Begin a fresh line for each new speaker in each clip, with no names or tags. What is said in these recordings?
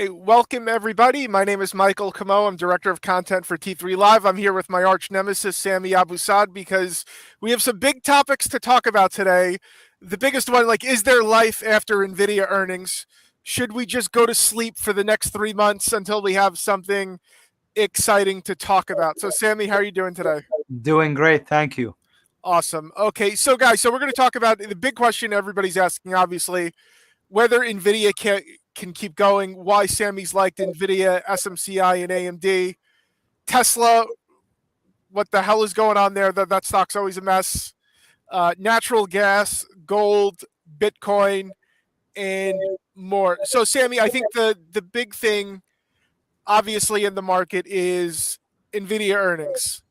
Hey, welcome everybody. My name is Michael Camo. I'm director of content for T3 Live. I'm here with my arch nemesis, Sami Abusaad, because we have some big topics to talk about today. The biggest one, like, is there life after Nvidia earnings? Should we just go to sleep for the next 3 months until we have something exciting to talk about? So, Sami, how are you doing today?
Doing great, thank you.
Awesome. Okay, so guys, we're going to talk about the big question everybody's asking, obviously, whether Nvidia can keep going, why Sammy's liked Nvidia, SMCI, and AMD. Tesla, what the hell is going on there? That stock's always a mess. Natural gas, gold, Bitcoin, and more. So, Sammy, I think the big thing, obviously, in the market is Nvidia earnings.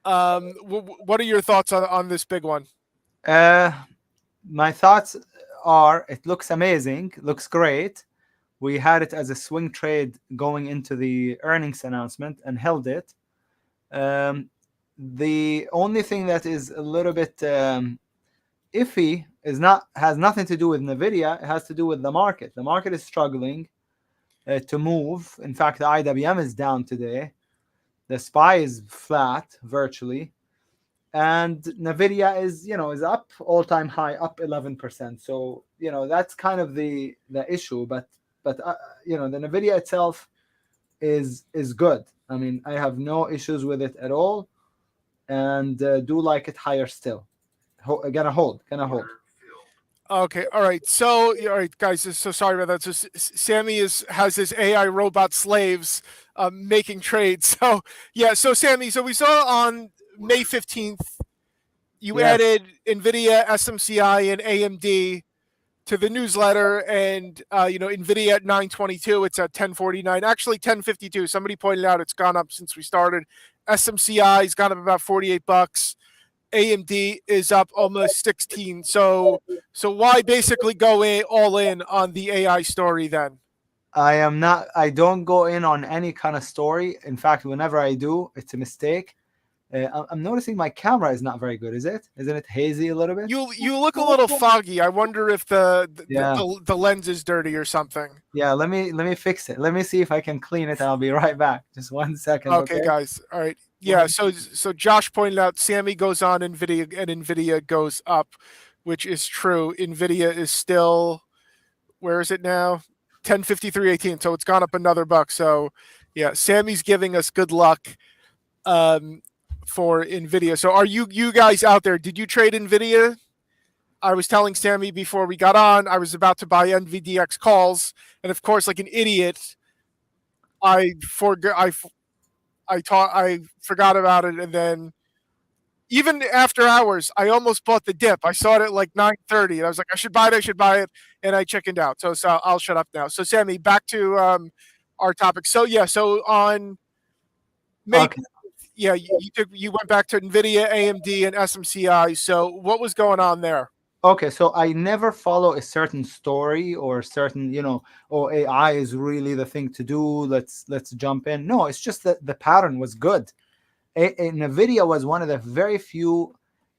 What are your thoughts on this big one?
Uh, my thoughts are it looks amazing, looks great. We had it as a swing trade going into the earnings announcement and held it. Um, the only thing that is a little bit iffy has nothing to do with Nvidia. It has to do with the market. The market is struggling to move. In fact, the IWM is down today. The SPY is flat virtually, and Nvidia is up all-time high, up 11%. So that's kind of the issue. But the Nvidia itself is good. I mean, I have no issues with it at all, and do like it higher still. Gonna hold.
Okay, all right. So, all right, guys. So sorry about that. So, Sammy has his AI robot slaves making trades. So, yeah. So, Sammy. So we saw on May 15th, you
Yes.
added Nvidia, SMCI, and AMD to the newsletter, and Nvidia at 922. It's at 1049. Actually, 1052. Somebody pointed out it's gone up since we started. SMCI's gone up about $48. AMD is up almost 16. So why basically go all in on the AI story then?
I don't go in on any kind of story. In fact, whenever I do, it's a mistake. I'm noticing my camera is not very good. Isn't it hazy a little bit?
You look a little foggy. I wonder if
Yeah.
the lens is dirty or something.
Yeah, let me fix it. Let me see if I can clean it, and I'll be right back. Just 1 second,
Okay,
okay?
guys. All right. Yeah.
One.
So Josh pointed out Sammy goes on Nvidia and Nvidia goes up, which is true. Nvidia is still, where is it now? 1053.18. So it's gone up another buck. So yeah, Sammy's giving us good luck um, for Nvidia. So are you guys out there? Did you trade Nvidia? I was telling Sammy before we got on, I was about to buy NVDX calls, and of course, like an idiot, I forgot. I forgot about it, and then even after hours, I almost bought the dip. I saw it at like 9:30, and I was like, I should buy it. I should buy it, and I chickened out. So I'll shut up now. So Sammy, back to our topic. So yeah, so on May,
Okay.
yeah, you went back to Nvidia, AMD, and SMCI. So what was going on there?
Okay, so I never follow a certain story or certain, oh, AI is really the thing to do. Let's jump in. No, it's just that the pattern was good. Nvidia was one of the very few,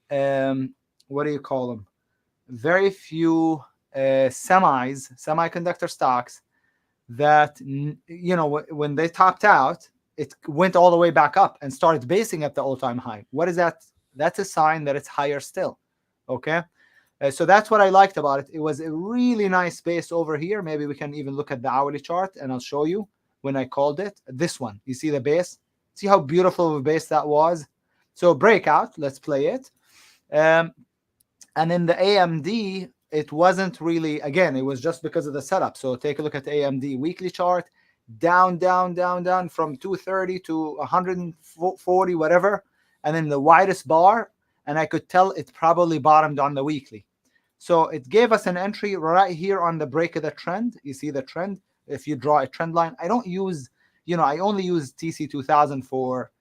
what do you call them? Very few semiconductor stocks that when they topped out, it went all the way back up and started basing at the all-time high. What is that? That's a sign that it's higher still. Okay. So that's what I liked about it. It was a really nice base over here. Maybe we can even look at the hourly chart, and I'll show you when I called it. This one, you see the base? See how beautiful of a base that was? So breakout, let's play it. And in the AMD, it wasn't really, again, it was just because of the setup. So take a look at the AMD weekly chart, down, down, down, down from 230 to 140, whatever. And then the widest bar, and I could tell it probably bottomed on the weekly. So it gave us an entry right here on the break of the trend. You see the trend. If you draw a trend line, I don't use, I only use TC2000 for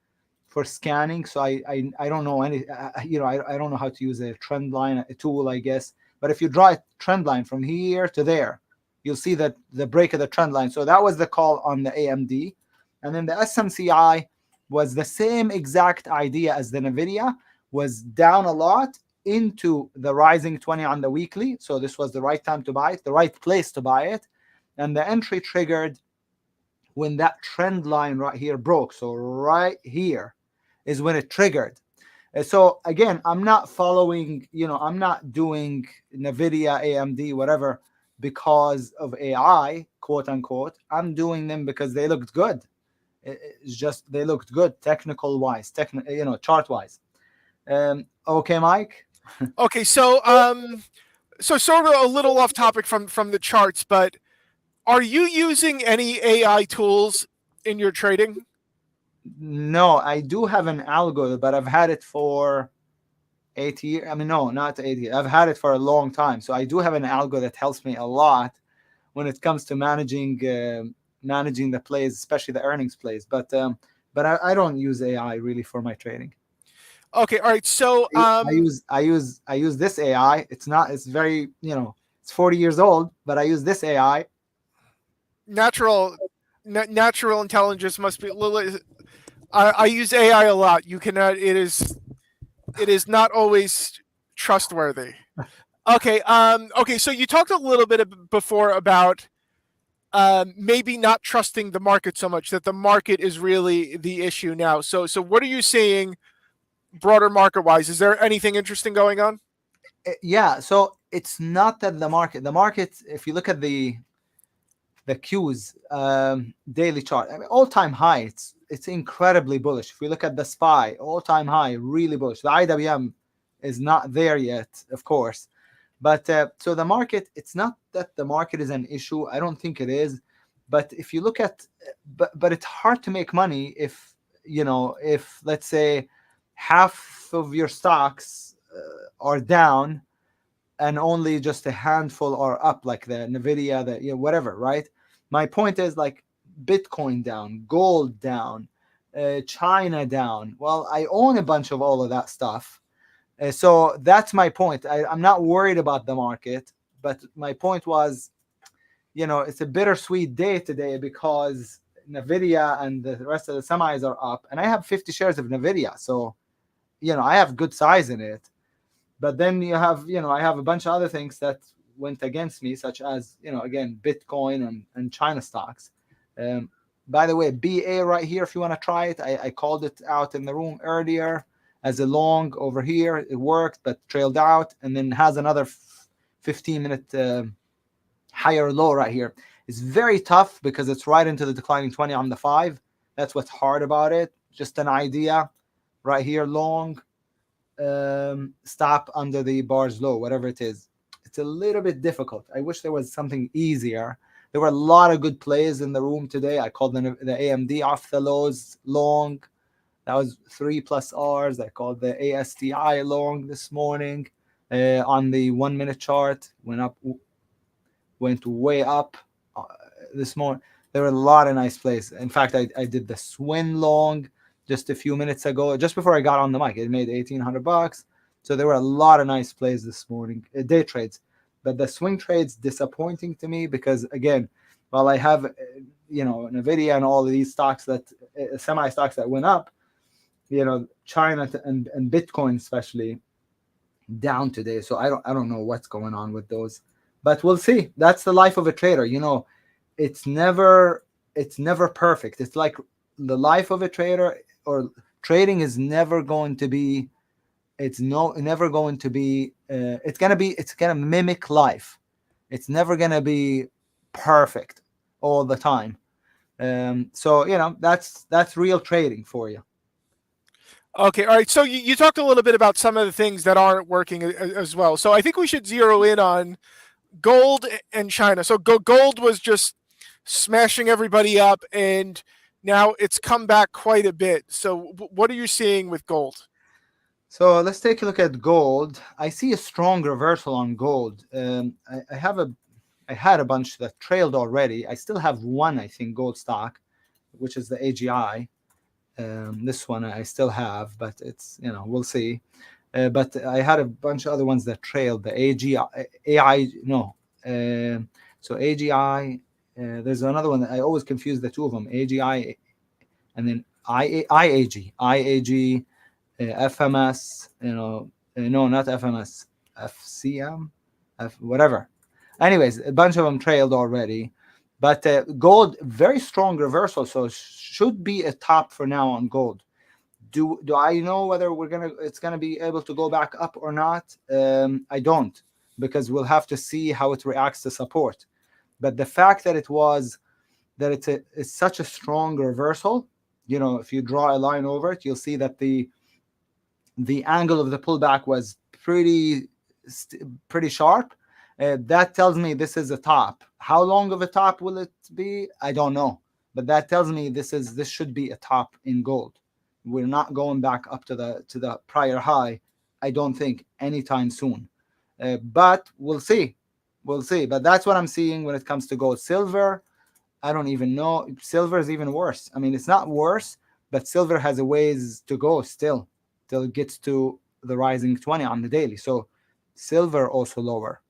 scanning. So I don't know any, I don't know how to use a trend line, a tool, I guess. But if you draw a trend line from here to there, you'll see that the break of the trend line. So that was the call on the AMD. And then the SMCI was the same exact idea as the Nvidia, was down a lot into the rising 20 on the weekly. So this was the right time to buy it, the right place to buy it. And the entry triggered when that trend line right here broke. So right here is when it triggered. So again, I'm not following, I'm not doing Nvidia, AMD, whatever, because of AI, quote unquote. I'm doing them because they looked good. It's just they looked good, technical wise, chart wise. Okay, Mike.
Okay, so sort of a little off topic from the charts, but are you using any AI tools in your trading?
No, I do have an algo, but I've had it for 8 years. I mean, no, not 8 years. I've had it for a long time. So I do have an algo that helps me a lot when it comes to managing the plays, especially the earnings plays. But I don't use AI really for my trading.
Okay, all right. So
I use this AI. It's not. It's very it's 40 years old, but I use this AI.
natural natural intelligence must be. I use AI a lot. You cannot. It is not always trustworthy. Okay. Okay. So you talked a little bit before about maybe not trusting the market so much, that the market is really the issue now. So what are you seeing broader market wise? Is there anything interesting going on?
Yeah. So it's not that the market. If you look at the Q's daily chart, I mean, all-time high. It's incredibly bullish. If we look at the SPY, all-time high, really bullish. The IWM is not there yet, of course, but so the market. It's not that the market is an issue. I don't think it is, but if you look at, but it's hard to make money if let's say half of your stocks are down and only just a handful are up, like the Nvidia, whatever, right? My point is, like, Bitcoin down, gold down, China down. Well, I own a bunch of all of that stuff. So that's my point. I'm not worried about the market, but my point was, it's a bittersweet day today because Nvidia and the rest of the semis are up, and I have 50 shares of Nvidia. So, I have good size in it. But then I have a bunch of other things that went against me, such as, again, Bitcoin and China stocks. Um, by the way, BA right here, if you want to try it, I called it out in the room earlier as a long over here. It worked, but trailed out, and then has another 15-minute higher low right here. It's very tough because it's right into the declining 20 on the 5. That's what's hard about it. Just an idea right here, long. Stop under the bars low, whatever it is. It's a little bit difficult. I wish there was something easier. There were a lot of good plays in the room today. I called the AMD off the lows long. That was 3+ Rs. I called the ASTI long this morning on the 1-minute chart. Went way up this morning. There were a lot of nice plays. In fact, I did the Swin long just a few minutes ago, just before I got on the mic. It made $1,800. So there were a lot of nice plays this morning, day trades. But the swing trades disappointing to me because, again, while I have Nvidia and all of these stocks semi stocks that went up, China and Bitcoin especially down today. So I don't know what's going on with those, but we'll see. That's the life of a trader. It's never perfect. It's like the life of a trader, or trading is never going to be. Never going to be. It's gonna mimic life. It's never gonna be perfect all the time. So that's real trading for you.
Okay, all right. So you talked a little bit about some of the things that aren't working as well. So I think we should zero in on gold and China. So gold was just smashing everybody up, and now it's come back quite a bit. So what are you seeing with gold?
So let's take a look at gold. I see a strong reversal on gold. I had a bunch that trailed already. I still have one, I think, gold stock, which is the AGI. This one I still have, but it's we'll see. But I had a bunch of other ones that trailed. The AGI, AI, no. So AGI. There's another one that I always confuse the two of them. AGI, and then IAG. FMS, no, not FMS, FCM, whatever. Anyways, a bunch of them trailed already, But gold, very strong reversal, so should be a top for now on gold. Do I know whether it's gonna be able to go back up or not? I don't, because we'll have to see how it reacts to support. But the fact that it's such a strong reversal, if you draw a line over it, you'll see that the angle of the pullback was pretty sharp. That tells me this is a top. How long of a top will it be? I don't know, but that tells me this should be a top in gold. We're not going back up to the prior high, I don't think, anytime soon. But we'll see. But that's what I'm seeing when it comes to gold. Silver, I don't even know. Silver is even worse. I mean, it's not worse, but silver has a ways to go still till it gets to the rising 20 on the daily. So silver also lower.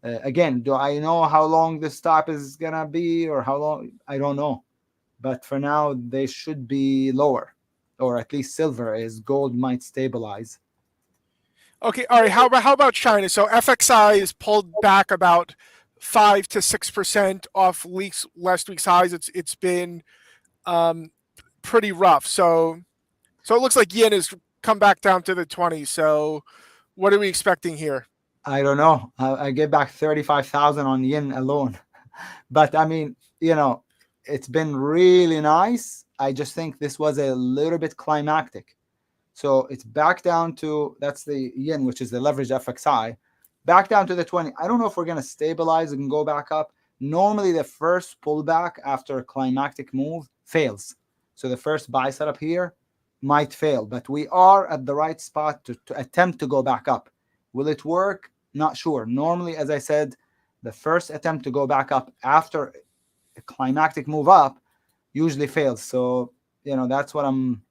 Again, do I know how long this stop is gonna be or how long? I don't know. But for now, they should be lower, or at least silver is. Gold might stabilize.
Okay, all right. How about China? So FXI is pulled back about 5 to 6% off last week's highs. It's been pretty rough. So it looks like yen has come back down to the 20s. So what are we expecting here?
I don't know. I get back 35,000 on yen alone. But I mean, it's been really nice. I just think this was a little bit climactic. So it's back down to, that's the yen, which is the leveraged FXI, back down to the 20. I don't know if we're going to stabilize and go back up. Normally, the first pullback after a climactic move fails. So the first buy setup here might fail, but we are at the right spot to attempt to go back up. Will it work? Not sure. Normally, as I said, the first attempt to go back up after a climactic move up usually fails. So, that's what I'm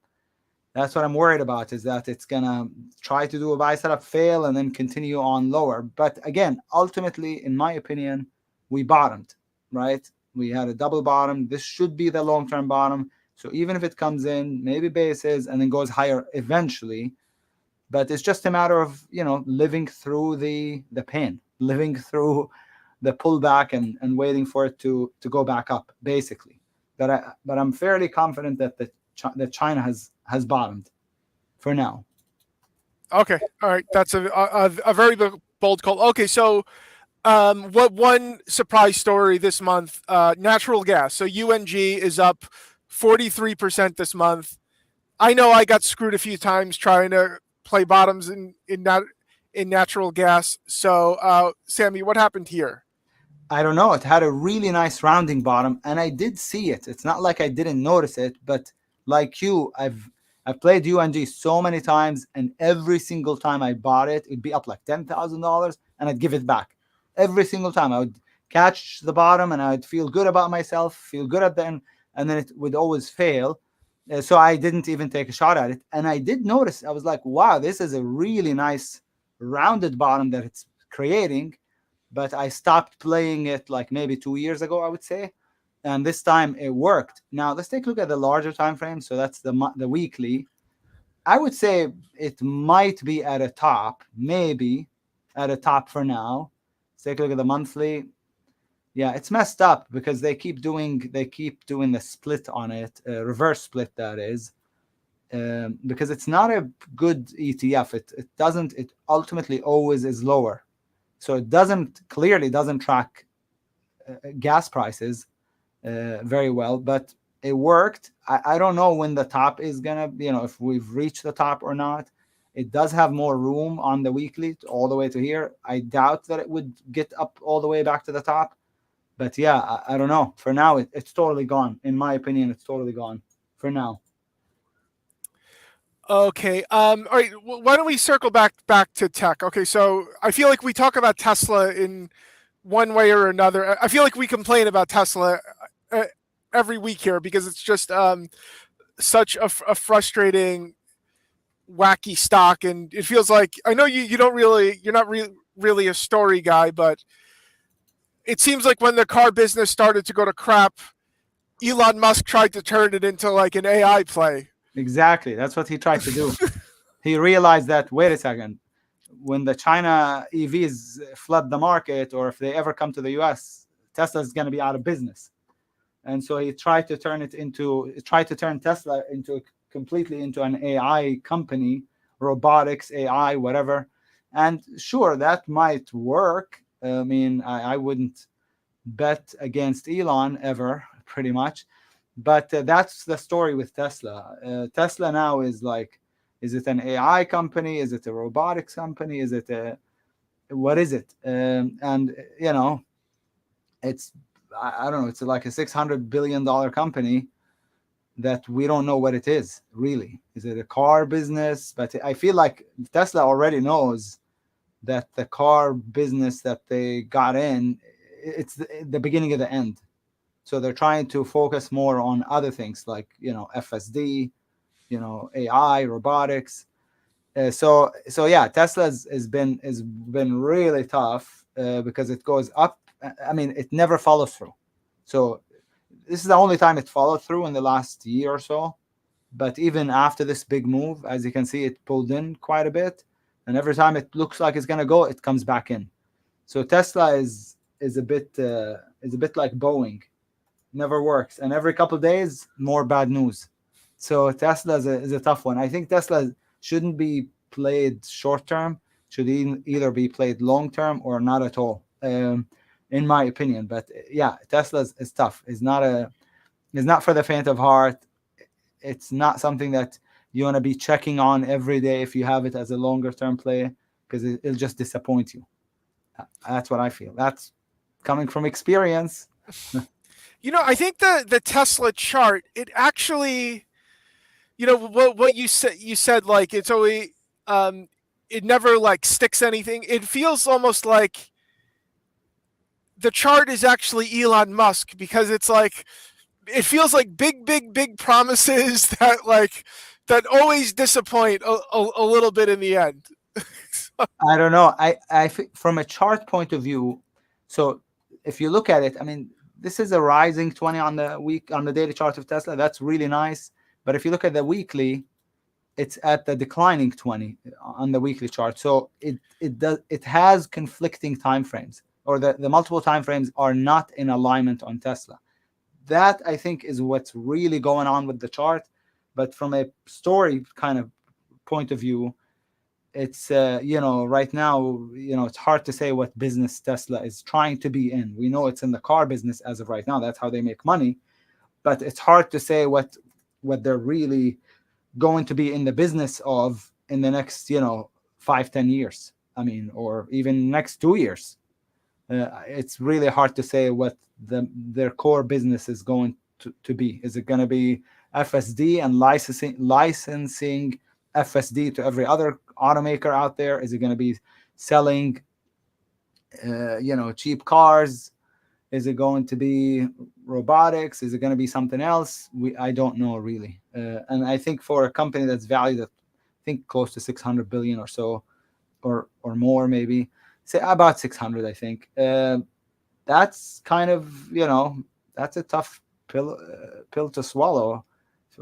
worried about, is that it's gonna try to do a buy setup, fail, and then continue on lower. But again, ultimately, in my opinion, we bottomed, right? We had a double bottom. This should be the long-term bottom. So even if it comes in, maybe bases, and then goes higher eventually, but it's just a matter of, living through the pain, living through the pullback and waiting for it to go back up, basically. But I'm fairly confident that China has bottomed for now.
Okay, all right. That's a very bold call. Okay, so what one surprise story this month? Natural gas. So UNG is up 43% this month. I know I got screwed a few times trying to play bottoms in natural gas. So Sami, what happened here?
I don't know. It had a really nice rounding bottom, and I did see it. It's not like I didn't notice it, but like you, I've played UNG so many times, and every single time I bought it, it'd be up like $10,000, and I'd give it back. Every single time I would catch the bottom, and I'd feel good about myself, feel good at the end, and then it would always fail. So I didn't even take a shot at it. And I did notice, I was like, wow, this is a really nice rounded bottom that it's creating. But I stopped playing it like maybe 2 years ago, I would say. And this time it worked. Now let's take a look at the larger time frame. So that's the weekly. I would say it might be at a top, maybe at a top for now. Let's take a look at the monthly. Yeah, it's messed up because they keep doing the split on it, reverse split, that is, because it's not a good ETF. It ultimately always is lower. So it clearly doesn't track gas prices very well, but it worked. I don't know when the top is gonna, if we've reached the top or not. It does have more room on the weekly all the way to here. I doubt that it would get up all the way back to the top. But yeah, I don't know. For now, it's totally gone. In my opinion, it's totally gone for now.
Okay. All right. Why don't we circle back to tech? Okay. So I feel like we talk about Tesla in one way or another. I feel like we complain about Tesla every week here because it's just such a frustrating, wacky stock, and it feels like, I know you're not really a story guy, but it seems like when the car business started to go to crap, Elon Musk tried to turn it into like an AI play.
Exactly. That's what he tried to do. He realized that, wait a second, when the China EVs flood the market, or if they ever come to the US, Tesla is going to be out of business. and so he tried to turn Tesla into completely into an AI company, robotics, AI, whatever. And sure, that might work. I mean, I wouldn't bet against Elon ever, pretty much. But that's the story with Tesla. Tesla now is like, is it an AI company? Is it a robotics company? Is it a, what is it? And it's, I don't know, it's like a $600 billion company that we don't know what it is really. Is it a car business? But I feel like Tesla already knows that the car business that they got in, it's the beginning of the end. So they're trying to focus more on other things like, FSD, AI, robotics. So yeah, Tesla's has been really tough because it goes up. I mean, it never follows through. So this is the only time it followed through in the last year or so. But even after this big move, as you can see, it pulled in quite a bit, and every time it looks like it's gonna go, it comes back in. So Tesla is a bit like Boeing, never works, and every couple of days more bad news. So Tesla is a tough one. I think Tesla shouldn't be played short term, should either be played long term or not at all, in my opinion. But yeah, Tesla is tough. It's not for the faint of heart. It's not something that you want to be checking on every day if you have it as a longer term play, because it'll just disappoint you. That's what I feel. That's coming from experience.
I think the Tesla chart, it actually, what you said like it's always it never like sticks anything. It feels almost like the chart is actually Elon Musk, because it's like it feels like big promises that always disappoint a little bit in the end.
I don't know. From a chart point of view, so if you look at it, I mean, this is a rising 20 on the daily chart of Tesla. That's really nice. But if you look at the weekly, it's at the declining 20 on the weekly chart. So it has conflicting time frames, or the multiple time frames are not in alignment on Tesla. That I think is what's really going on with the chart. But from a story kind of point of view, it's right now, it's hard to say what business Tesla is trying to be in. We know it's in the car business as of right now. That's how they make money. But it's hard to say what they're really going to be in the business of in the next 5-10 years, I mean, or even next 2 years. It's really hard to say what their core business is going to be. Is it going to be FSD and licensing FSD to every other automaker out there? Is it going to be selling cheap cars? Is it going to be robotics? Is it going to be something else? I don't know really. And I think for a company that's valued at, I think, close to 600 billion or so, or more maybe, say about 600, I think. That's kind of, that's a tough pill to swallow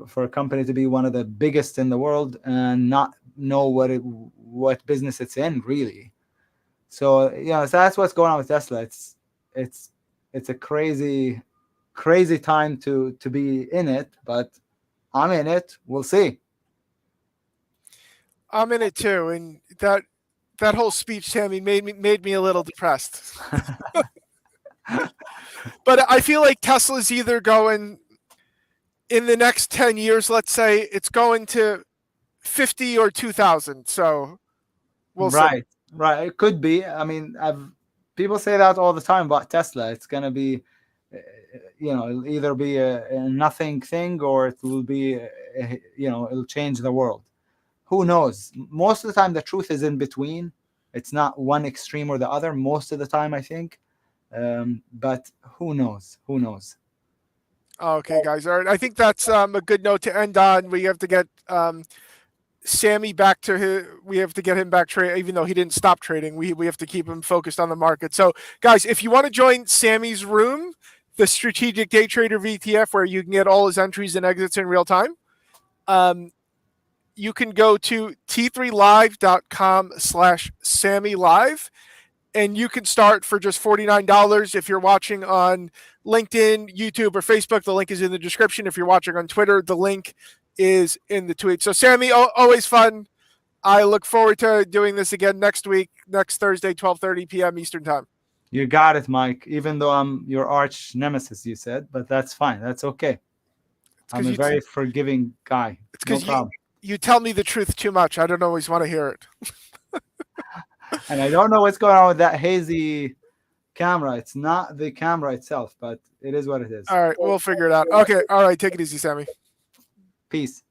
for a company to be one of the biggest in the world and not know what business it's in really. So so that's what's going on with Tesla. It's a crazy time to be in it, but I'm in it. We'll see.
I'm in it too, and that whole speech, Sammy, made me a little depressed. But I feel like Tesla's either going in the next 10 years, let's say, it's going to 50 or 2000. So we'll see.
Right. It could be. I mean, people say that all the time about Tesla. It's gonna be, it'll either be a nothing thing, or it will be, it'll change the world. Who knows? Most of the time, the truth is in between. It's not one extreme or the other. Most of the time, I think. But who knows? Who knows?
Okay, guys. All right. I think that's a good note to end on. We have to get Sammy back to we have to get him back trading, even though he didn't stop trading. We have to keep him focused on the market. So, guys, if you want to join Sammy's room, the Strategic Day Trader VTF, where you can get all his entries and exits in real time, you can go to t3live.com/SammyLive. and you can start for just $49 if you're watching on LinkedIn, YouTube, or Facebook. The link is in the description. If you're watching on Twitter, the link is in the tweet. So, Sami, always fun. I look forward to doing this again next week, next Thursday, 12:30 p.m. Eastern Time.
You got it, Mike. Even though I'm your arch nemesis, you said, but that's fine. That's okay. I'm a very forgiving guy.
It's because you tell me the truth too much. I don't always want to hear it.
And I don't know what's going on with that hazy camera. It's not the camera itself, but it is what it is.
All right, we'll figure it out. Okay, all right, take it easy, Sami.
Peace.